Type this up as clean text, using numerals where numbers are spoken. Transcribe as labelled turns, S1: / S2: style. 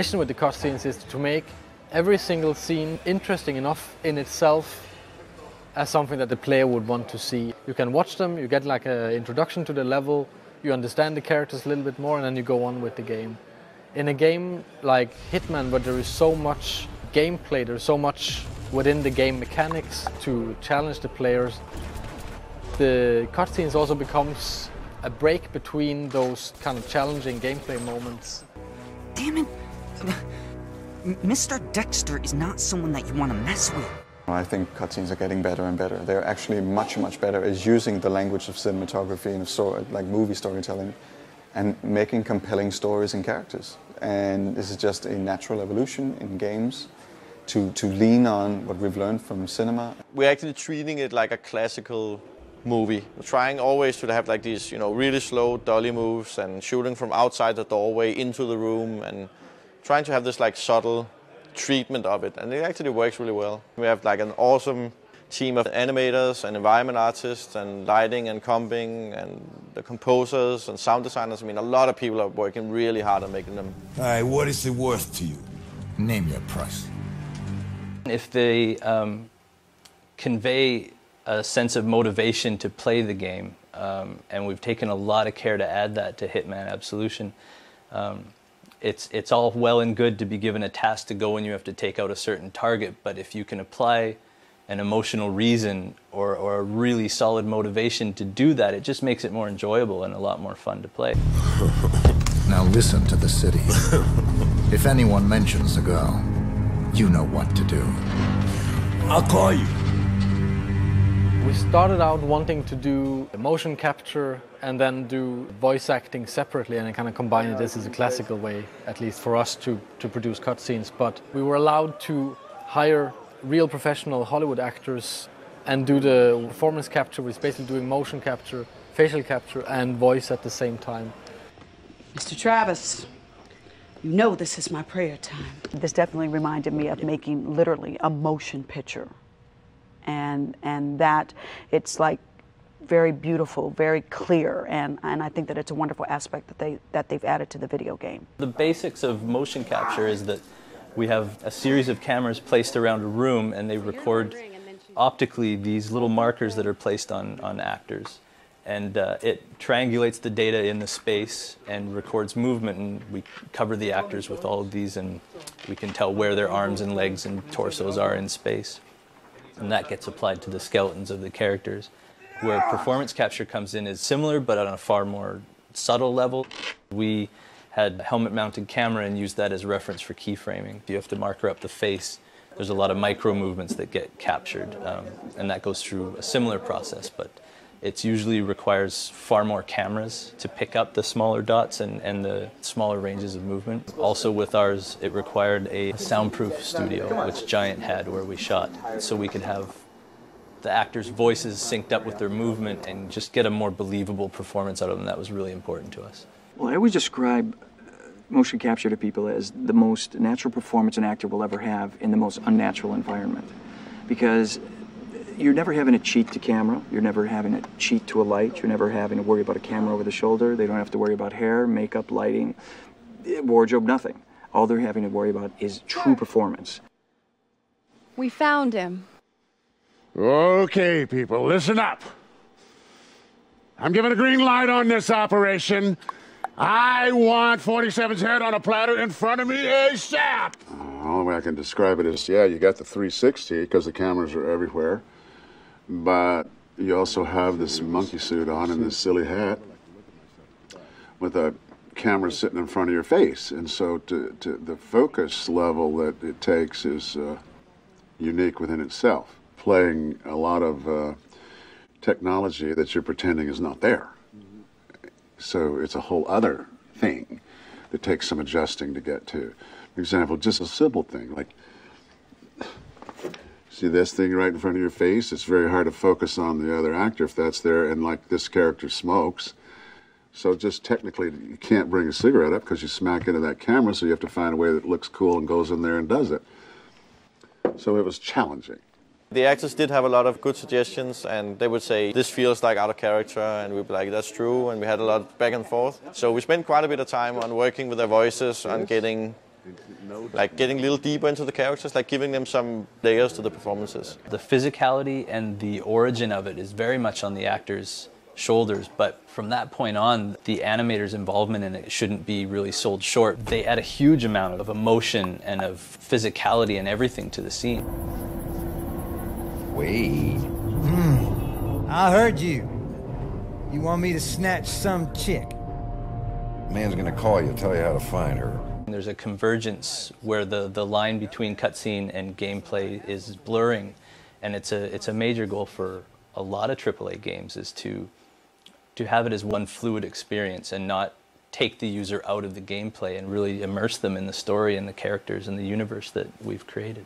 S1: ambition with the cutscenes is to make every single scene interesting enough in itself as something that the player would want to see. You can watch them, you get like an introduction to the level, you understand the characters a little bit more, and then you go on with the game. In a game like Hitman, where there is so much gameplay, there's so much within the game mechanics to challenge the players, the cutscenes also becomes a break between those kind of challenging gameplay moments.
S2: Damn it! Mr. Dexter is not someone that you want to mess with.
S3: I think cutscenes are getting better and better. They're actually much, much better at using the language of cinematography and like movie storytelling and making compelling stories and characters. And this is just a natural evolution in games to lean on what we've learned from cinema.
S4: We're actually treating it like a classical movie. We're trying always to have like these, really slow dolly moves and shooting from outside the doorway into the room and trying to have this like subtle treatment of it, and it actually works really well. We have like an awesome team of animators and environment artists and lighting and comping and the composers and sound designers. I mean, a lot of people are working really hard on making them.
S5: All right, what is it worth to you? Name your price.
S6: If they convey a sense of motivation to play the game, and we've taken a lot of care to add that to Hitman Absolution, it's all well and good to be given a task to go and you have to take out a certain target, but if you can apply an emotional reason or a really solid motivation to do that, it just makes it more enjoyable and a lot more fun to play.
S5: Now listen to the city. If anyone mentions the girl, you know what to do. I'll call you.
S1: We started out wanting to do motion capture and then do voice acting separately and kind of combine it. This is a classical way, at least for us, to produce cutscenes. But we were allowed to hire real professional Hollywood actors and do the performance capture, which is basically doing motion capture, facial capture, and voice at the same time.
S7: Mr. Travis, you know this is my prayer time.
S8: This definitely reminded me of making literally a motion picture. And that it's like very beautiful, very clear, and I think that it's a wonderful aspect that they've added to the video game.
S6: The basics of motion capture is that we have a series of cameras placed around a room and they record optically these little markers that are placed on actors. And it triangulates the data in the space and records movement, and we cover the actors with all of these and we can tell where their arms and legs and torsos are in space. And that gets applied to the skeletons of the characters. Where performance capture comes in is similar, but on a far more subtle level. We had a helmet-mounted camera and used that as reference for keyframing. If you have to marker up the face, there's a lot of micro movements that get captured, and that goes through a similar process, but it usually requires far more cameras to pick up the smaller dots and the smaller ranges of movement. Also with ours, it required a soundproof studio, which Giant had, where we shot, so we could have the actors' voices synced up with their movement and just get a more believable performance out of them. That was really important to us.
S9: Well, I always describe motion capture to people as the most natural performance an actor will ever have in the most unnatural environment. Because you're never having to cheat to camera, you're never having to cheat to a light, you're never having to worry about a camera over the shoulder, they don't have to worry about hair, makeup, lighting, wardrobe, nothing. All they're having to worry about is true performance.
S10: We found him.
S11: Okay, people, listen up. I'm giving a green light on this operation. I want 47's head on a platter in front of me ASAP!
S12: The only way I can describe it is, yeah, you got the 360 because the cameras are everywhere, but you also have this monkey suit on and this silly hat with a camera sitting in front of your face. And so the focus level that it takes is unique within itself, playing a lot of technology that you're pretending is not there. So it's a whole other thing that takes some adjusting to get to. For example, just a simple thing, like, see this thing right in front of your face? It's very hard to focus on the other actor if that's there, and like this character smokes. So just technically, you can't bring a cigarette up because you smack into that camera, so you have to find a way that looks cool and goes in there and does it. So it was challenging.
S4: The actors did have a lot of good suggestions, and they would say, this feels like out of character, and we'd be like, that's true, and we had a lot back and forth. So we spent quite a bit of time on working with their voices, on getting like getting a little deeper into the characters, like giving them some layers to the performances.
S6: The physicality and the origin of it is very much on the actors' shoulders, but from that point on, the animators' involvement in it shouldn't be really sold short. They add a huge amount of emotion and of physicality and everything to the scene.
S13: Wait. I heard you. You want me to snatch some chick? Man's gonna call you, tell you how to find her.
S6: There's a convergence where the line between cutscene and gameplay is blurring, and it's a major goal for a lot of AAA games is to have it as one fluid experience and not take the user out of the gameplay and really immerse them in the story and the characters and the universe that we've created.